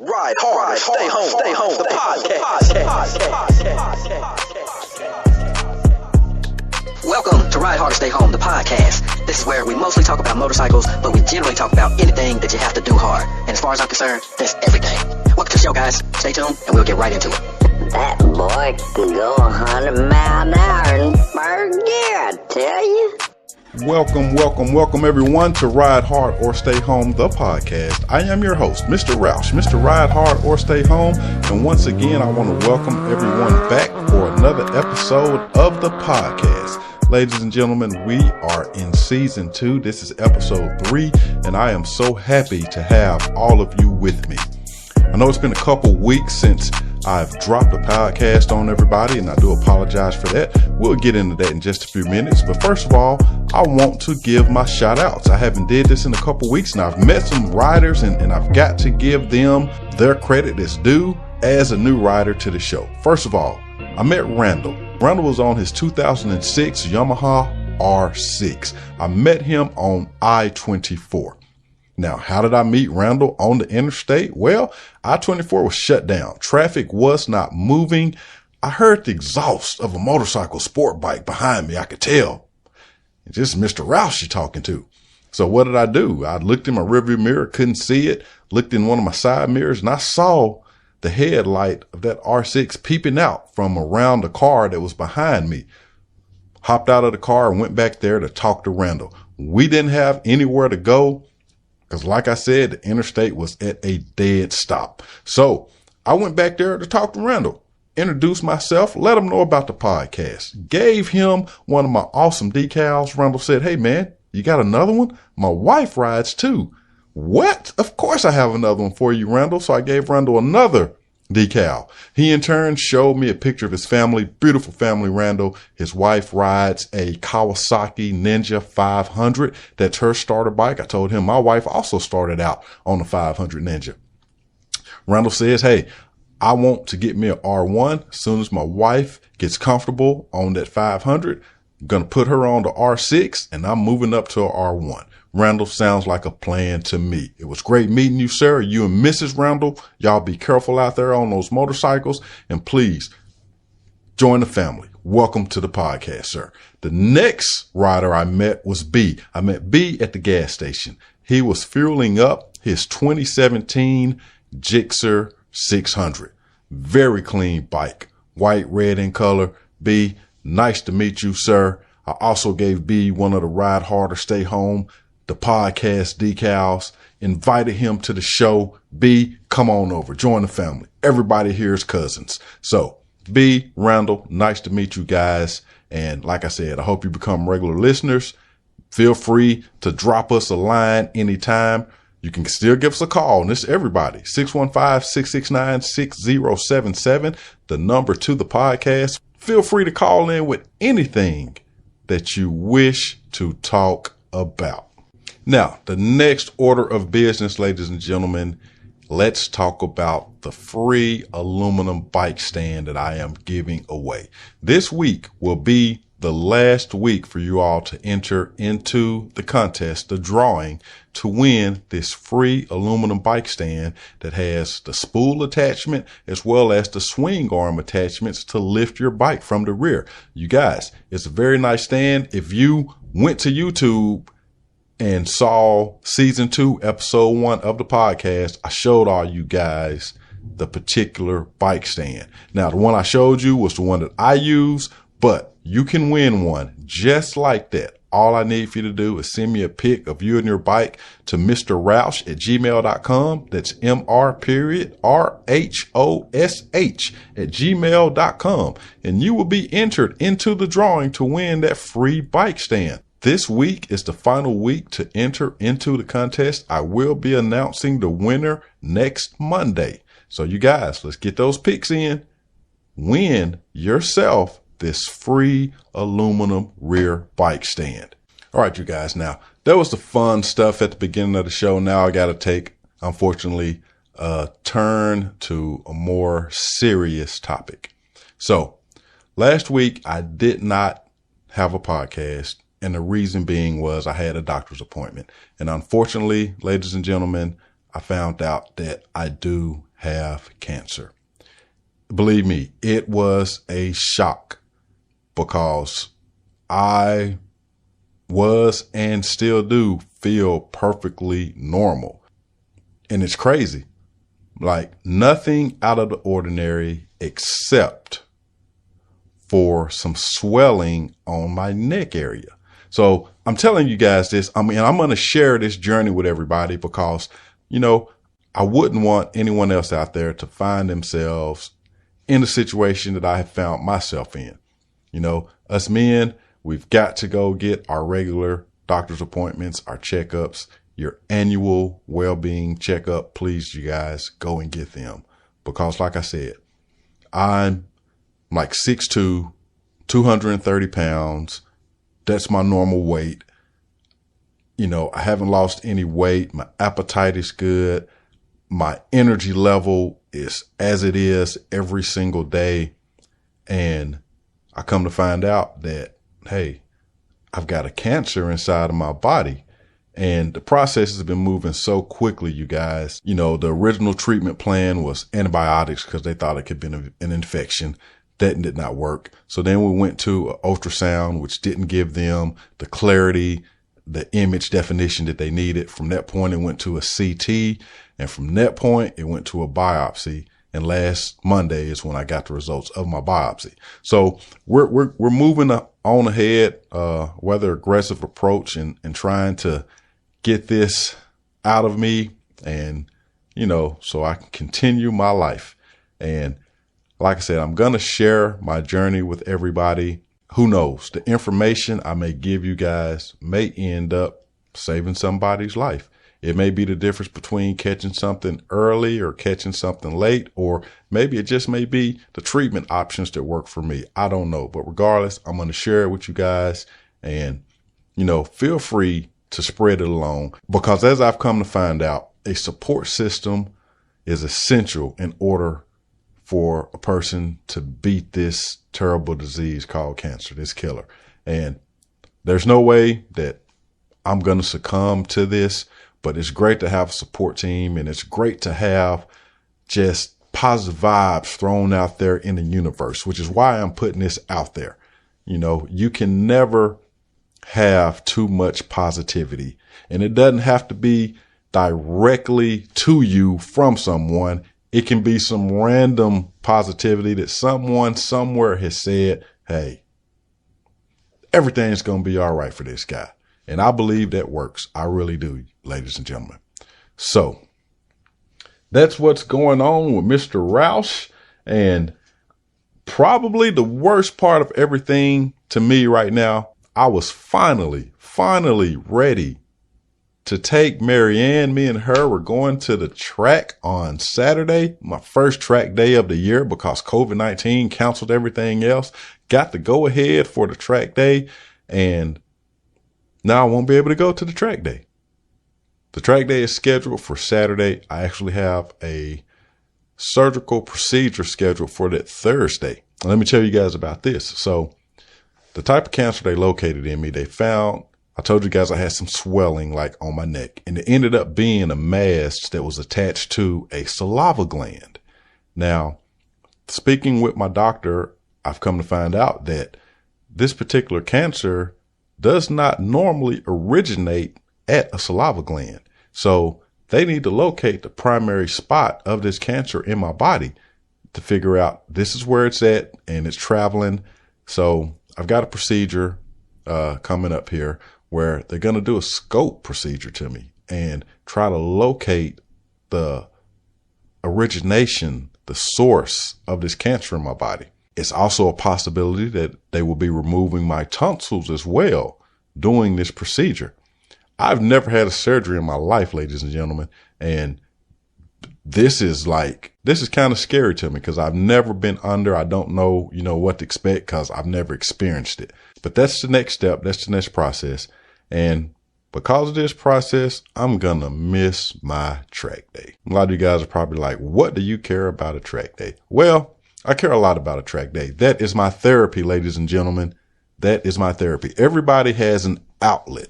Ride hard, stay home, the podcast. Welcome to Ride Hard or Stay Home, the podcast. This is where we mostly talk about motorcycles, but we generally talk about anything that you have to do hard. And as far as I'm concerned, that's everything. Welcome to the show, guys. Stay tuned, and we'll get right into it. That boy can go 100 miles an hour in first gear, I tell you. Welcome everyone to Ride Hard or Stay Home, the podcast. I am your host, Mr. Roush, Mr. Ride Hard or Stay Home. And once again, I want to welcome everyone back for another episode of the podcast. Ladies and gentlemen, we are in season 2. This is episode 3, and I am so happy to have all of you with me. I know it's been a couple weeks since I've dropped a podcast on everybody, and I do apologize for that. We'll get into that in just a few minutes. But first of all, I want to give my shout outs. I haven't did this in a couple weeks, and I've met some riders, and I've got to give them their credit that's due as a new rider to the show. First of all, I met Randall. Randall was on his 2006 Yamaha R6. I met him on I-24. Now, how did I meet Randall on the interstate? Well, I-24 was shut down. Traffic was not moving. I heard the exhaust of a motorcycle sport bike behind me. I could tell. It's just Mr. Roush you're talking to. So what did I do? I looked in my rearview mirror, couldn't see it. Looked in one of my side mirrors, and I saw the headlight of that R6 peeping out from around the car that was behind me. Hopped out of the car and went back there to talk to Randall. We didn't have anywhere to go, because like I said, the interstate was at a dead stop. So I went back there to talk to Randall, introduced myself, let him know about the podcast, gave him one of my awesome decals. Randall said, "Hey man, you got another one? My wife rides too." What? Of course I have another one for you, Randall. So I gave Randall another decal. He in turn showed me a picture of his family, beautiful family, Randall. His wife rides a Kawasaki Ninja 500. That's her starter bike. I told him my wife also started out on the 500 Ninja. Randall says, "Hey, I want to get me an R1. As soon as my wife gets comfortable on that 500, I'm going to put her on the R6 and I'm moving up to a R1. Randall, sounds like a plan to me. It was great meeting you, sir. You and Mrs. Randall, y'all be careful out there on those motorcycles, and please join the family. Welcome to the podcast, sir." The next rider I met was B. I met B at the gas station. He was fueling up his 2017 Gixxer 600. Very clean bike, white, red in color. B, nice to meet you, sir. I also gave B one of the Ride Hard or Stay Home, the podcast decals, invited him to the show. B, come on over, join the family. Everybody here is cousins. So B, Randall, nice to meet you guys. And like I said, I hope you become regular listeners. Feel free to drop us a line anytime. You can still give us a call, and this is everybody, 615-669-6077, the number to the podcast. Feel free to call in with anything that you wish to talk about. Now, the next order of business, ladies and gentlemen, let's talk about the free aluminum bike stand that I am giving away. This week will be the last week for you all to enter into the contest, the drawing, to win this free aluminum bike stand that has the spool attachment as well as the swing arm attachments to lift your bike from the rear. You guys, it's a very nice stand. If you went to YouTube and saw season 2, episode 1 of the podcast, I showed all you guys the particular bike stand. Now, the one I showed you was the one that I use, but you can win one just like that. All I need for you to do is send me a pic of you and your bike to mrroush@gmail.com. That's MR.RHOSH@gmail.com. And you will be entered into the drawing to win that free bike stand. This week is the final week to enter into the contest. I will be announcing the winner next Monday. So you guys, let's get those picks in. Win yourself this free aluminum rear bike stand. All right, you guys. Now, that was the fun stuff at the beginning of the show. Now I got to take, unfortunately, a turn to a more serious topic. So last week I did not have a podcast. And the reason being was I had a doctor's appointment. And unfortunately, ladies and gentlemen, I found out that I do have cancer. Believe me, it was a shock because I was and still do feel perfectly normal. And it's crazy. Like nothing out of the ordinary except for some swelling on my neck area. So I'm telling you guys this. I'm going to share this journey with everybody because, I wouldn't want anyone else out there to find themselves in the situation that I have found myself in. Us men, we've got to go get our regular doctor's appointments, our checkups, your annual well-being checkup. Please, you guys, go and get them. Because like I said, I'm like 6'2", 230 pounds. That's my normal weight. I haven't lost any weight. My appetite is good. My energy level is as it is every single day. And I come to find out that, hey, I've got a cancer inside of my body. And the process has been moving so quickly, you guys. The original treatment plan was antibiotics because they thought it could be an infection. That did not work. So then we went to an ultrasound, which didn't give them the clarity, the image definition that they needed. From that point, it went to a CT. And from that point, it went to a biopsy. And last Monday is when I got the results of my biopsy. So we're moving on ahead, rather aggressive approach and trying to get this out of me and, so I can continue my life. And like I said, I'm going to share my journey with everybody. Who knows? The information I may give you guys may end up saving somebody's life. It may be the difference between catching something early or catching something late, or maybe it just may be the treatment options that work for me. I don't know. But regardless, I'm going to share it with you guys and, feel free to spread it along because as I've come to find out, a support system is essential in order for a person to beat this terrible disease called cancer, this killer. And there's no way that I'm going to succumb to this, but it's great to have a support team and it's great to have just positive vibes thrown out there in the universe, which is why I'm putting this out there. You can never have too much positivity, and it doesn't have to be directly to you from someone. It can be some random positivity that someone somewhere has said, hey, everything's going to be all right for this guy. And I believe that works. I really do, ladies and gentlemen. So that's what's going on with Mr. Roush. And probably the worst part of everything to me right now, I was finally ready to take Marianne. Me and her were going to the track on Saturday, my first track day of the year because COVID-19 canceled everything else. Got to go ahead for the track day. And now I won't be able to go to the track day. The track day is scheduled for Saturday. I actually have a surgical procedure scheduled for that Thursday. Let me tell you guys about this. So the type of cancer they located in me, they found, I told you guys I had some swelling like on my neck, and it ended up being a mass that was attached to a saliva gland. Now, speaking with my doctor, I've come to find out that this particular cancer does not normally originate at a saliva gland. So they need to locate the primary spot of this cancer in my body to figure out this is where it's at and it's traveling. So I've got a procedure coming up here where they're going to do a scope procedure to me and try to locate the origination, the source of this cancer in my body. It's also a possibility that they will be removing my tonsils as well doing this procedure. I've never had a surgery in my life, ladies and gentlemen. And this is kind of scary to me because I've never been under. I don't know, what to expect because I've never experienced it. But that's the next step. That's the next process. And because of this process, I'm going to miss my track day. A lot of you guys are probably like, what do you care about a track day? Well, I care a lot about a track day. That is my therapy, ladies and gentlemen. That is my therapy. Everybody has an outlet,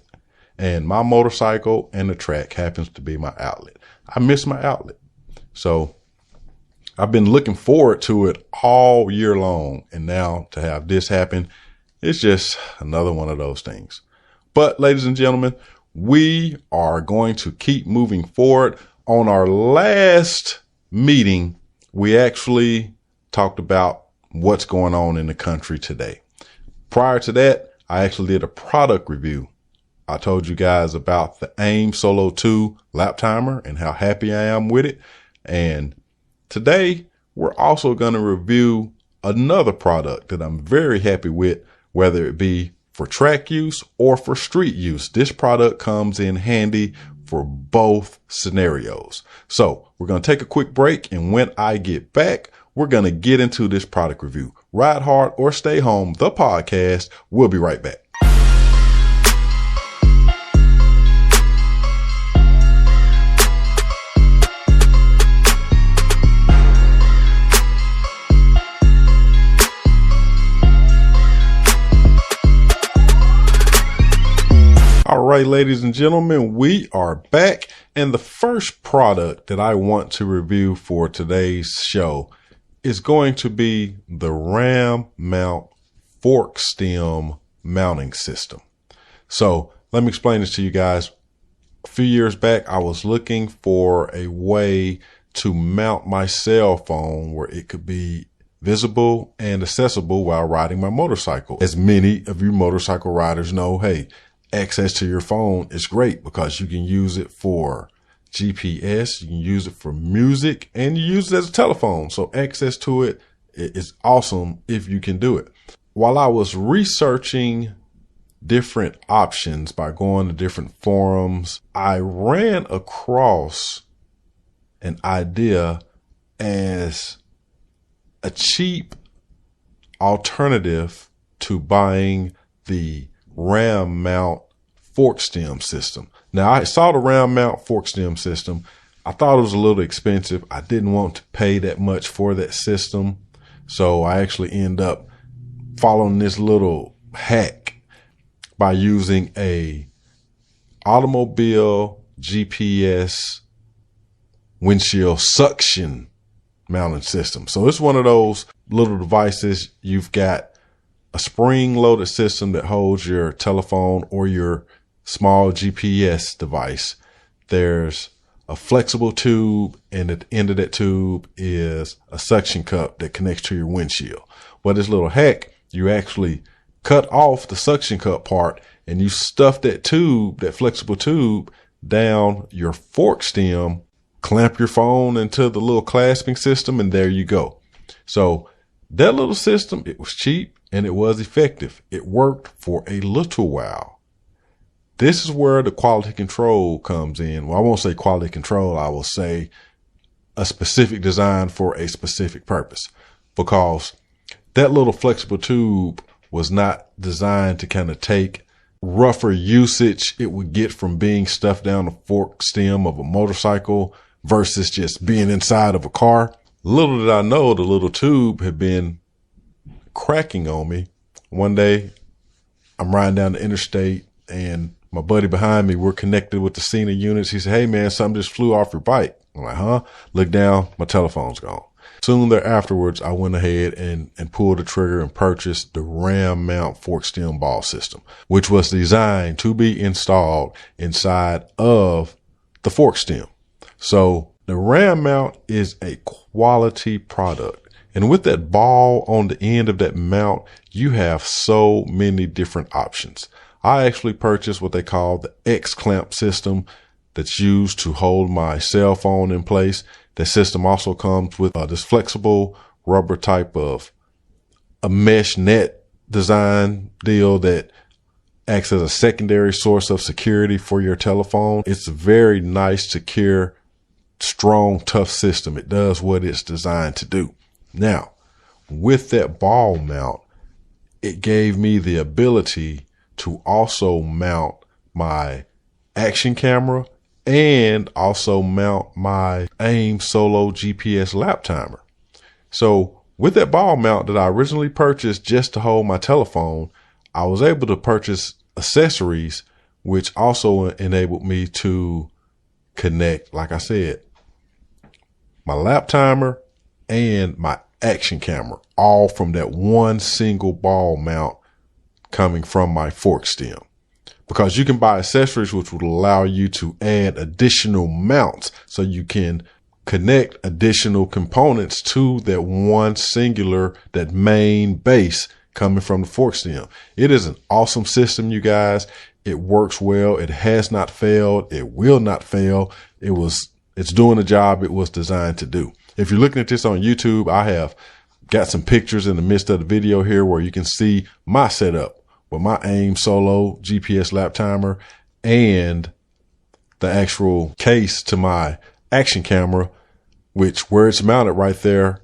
and my motorcycle and the track happens to be my outlet. I miss my outlet. So I've been looking forward to it all year long. And now to have this happen, it's just another one of those things. But ladies and gentlemen, we are going to keep moving forward. On our last meeting, we actually talked about what's going on in the country today. Prior to that, I actually did a product review. I told you guys about the AIM Solo 2 lap timer and how happy I am with it. And today, we're also going to review another product that I'm very happy with, whether it be for track use or for street use. This product comes in handy for both scenarios. So we're going to take a quick break. And when I get back, we're going to get into this product review. Ride Hard or Stay Home, the podcast. We'll be right back. All right, ladies and gentlemen, we are back. And the first product that I want to review for today's show is going to be the RAM mount fork stem mounting system. So let me explain this to you guys. A few years back, I was looking for a way to mount my cell phone where it could be visible and accessible while riding my motorcycle. As many of you motorcycle riders know, hey, access to your phone is great because you can use it for GPS, you can use it for music, and you use it as a telephone. So access to it is awesome if you can do it. While I was researching different options by going to different forums, I ran across an idea as a cheap alternative to buying the RAM mount fork stem system. Now, I saw the RAM mount fork stem system. I thought it was a little expensive. I didn't want to pay that much for that system. So I actually end up following this little hack by using a automobile GPS windshield suction mounting system. So it's one of those little devices. You've got a spring-loaded system that holds your telephone or your small GPS device. There's a flexible tube, and at the end of that tube is a suction cup that connects to your windshield. Well, this little hack, you actually cut off the suction cup part and you stuff that tube, that flexible tube, down your fork stem, clamp your phone into the little clasping system, and there you go. So that little system, it was cheap. And it was effective. It worked for a little while. This is where the quality control comes in. Well, I won't say quality control. I will say a specific design for a specific purpose, because that little flexible tube was not designed to kind of take rougher usage it would get from being stuffed down the fork stem of a motorcycle versus just being inside of a car. Little did I know the little tube had been cracking on me. One day I'm riding down the interstate and my buddy behind me, we're connected with the Cena units. He said, "Hey man, something just flew off your bike." I'm like, "Huh?" Look down, my telephone's gone. Soon thereafterwards, I went ahead and pulled the trigger and purchased the RAM mount fork stem ball system, which was designed to be installed inside of the fork stem. So the RAM mount is a quality product. And with that ball on the end of that mount, you have so many different options. I actually purchased what they call the X clamp system that's used to hold my cell phone in place. The system also comes with this flexible rubber type of a mesh net design deal that acts as a secondary source of security for your telephone. It's a very nice, secure, strong, tough system. It does what it's designed to do. Now, with that ball mount, it gave me the ability to also mount my action camera and also mount my AIM Solo GPS lap timer. So with that ball mount that I originally purchased just to hold my telephone, I was able to purchase accessories, which also enabled me to connect, like I said, my lap timer and my action camera, all from that one single ball mount coming from my fork stem. Because you can buy accessories which would allow you to add additional mounts so you can connect additional components to that one singular, that main base coming from the fork stem. It is an awesome system, you guys. It works well. It has not failed. It will not fail. It's doing the job it was designed to do. If you're looking at this on YouTube, I have got some pictures in the midst of the video here where you can see my setup with my AIM Solo GPS lap timer and the actual case to my action camera, which where it's mounted right there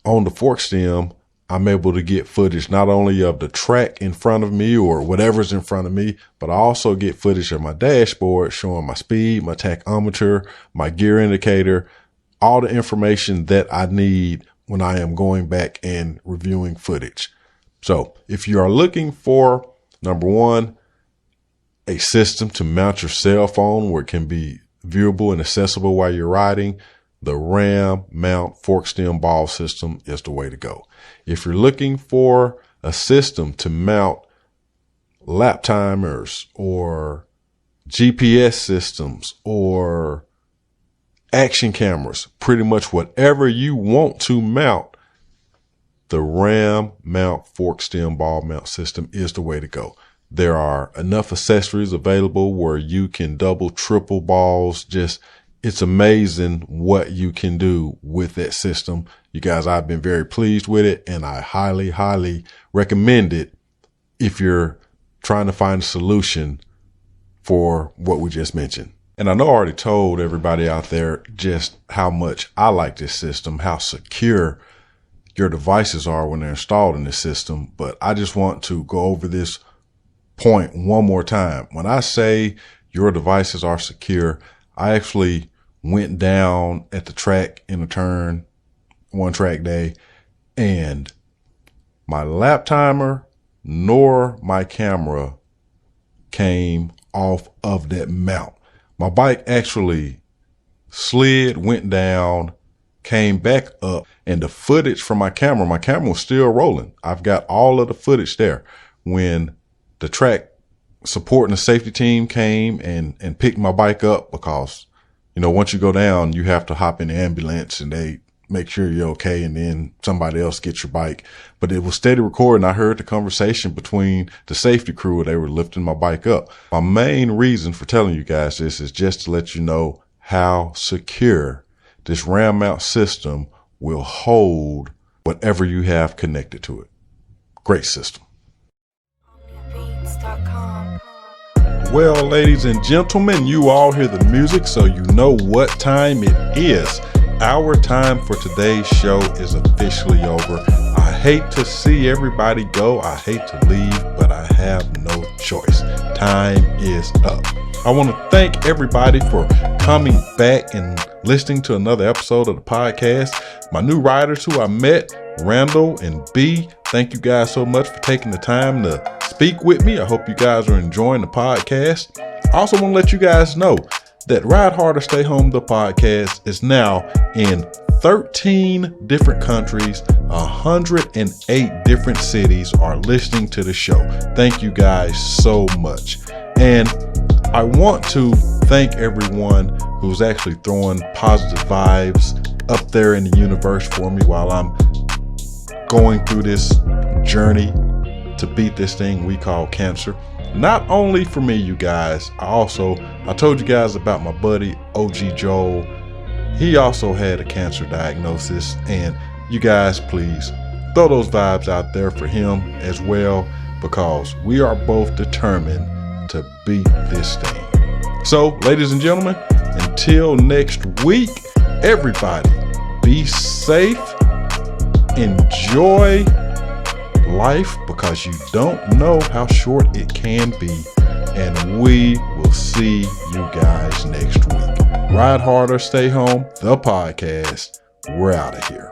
on the fork stem, I'm able to get footage not only of the track in front of me or whatever's in front of me, but I also get footage of my dashboard showing my speed, my tachometer, my gear indicator, all the information that I need when I am going back and reviewing footage. So if you are looking for, number one, a system to mount your cell phone where it can be viewable and accessible while you're riding, the RAM mount fork stem ball system is the way to go. If you're looking for a system to mount lap timers or GPS systems or action cameras, pretty much whatever you want to mount, the RAM mount fork stem ball mount system is the way to go. There are enough accessories available where you can double, triple balls. It's amazing what you can do with that system. You guys, I've been very pleased with it, and I highly, highly recommend it if you're trying to find a solution for what we just mentioned. And I know I already told everybody out there just how much I like this system, how secure your devices are when they're installed in the system. But I just want to go over this point one more time. When I say your devices are secure, I actually went down at the track in a turn, one track day, and my lap timer nor my camera came off of that mount. My bike actually slid, went down, came back up, and the footage from my camera was still rolling. I've got all of the footage there. When the track support and the safety team came and picked my bike up, because, you know, once you go down, you have to hop in the ambulance and they make sure you're okay, and then somebody else gets your bike. But it was steady recording. I heard the conversation between the safety crew where they were lifting my bike up. My main reason for telling you guys this is just to let you know how secure this RAM mount system will hold whatever you have connected to it. Great system. Well, ladies and gentlemen, you all hear the music, so you know what time it is. Our time for today's show is officially over. I hate to see everybody go. I hate to leave, but I have no choice. Time is up. I want to thank everybody for coming back and listening to another episode of the podcast. My new riders who I met, Randall and B, thank you guys so much for taking the time to speak with me. I hope you guys are enjoying the podcast. I also want to let you guys know that Ride Hard or Stay Home, the podcast, is now in 13 different countries. 108 different cities are listening to the show. Thank you guys so much. And I want to thank everyone who's actually throwing positive vibes up there in the universe for me while I'm going through this journey to beat this thing we call cancer. Not only for me, you guys, I told you guys about my buddy, OG Joel. He also had a cancer diagnosis, and you guys, please throw those vibes out there for him as well, because we are both determined to beat this thing. So, ladies and gentlemen, until next week, everybody be safe, enjoy life, because you don't know how short it can be, and we will see you guys next week. Ride Harder, Stay Home, the podcast. We're out of here.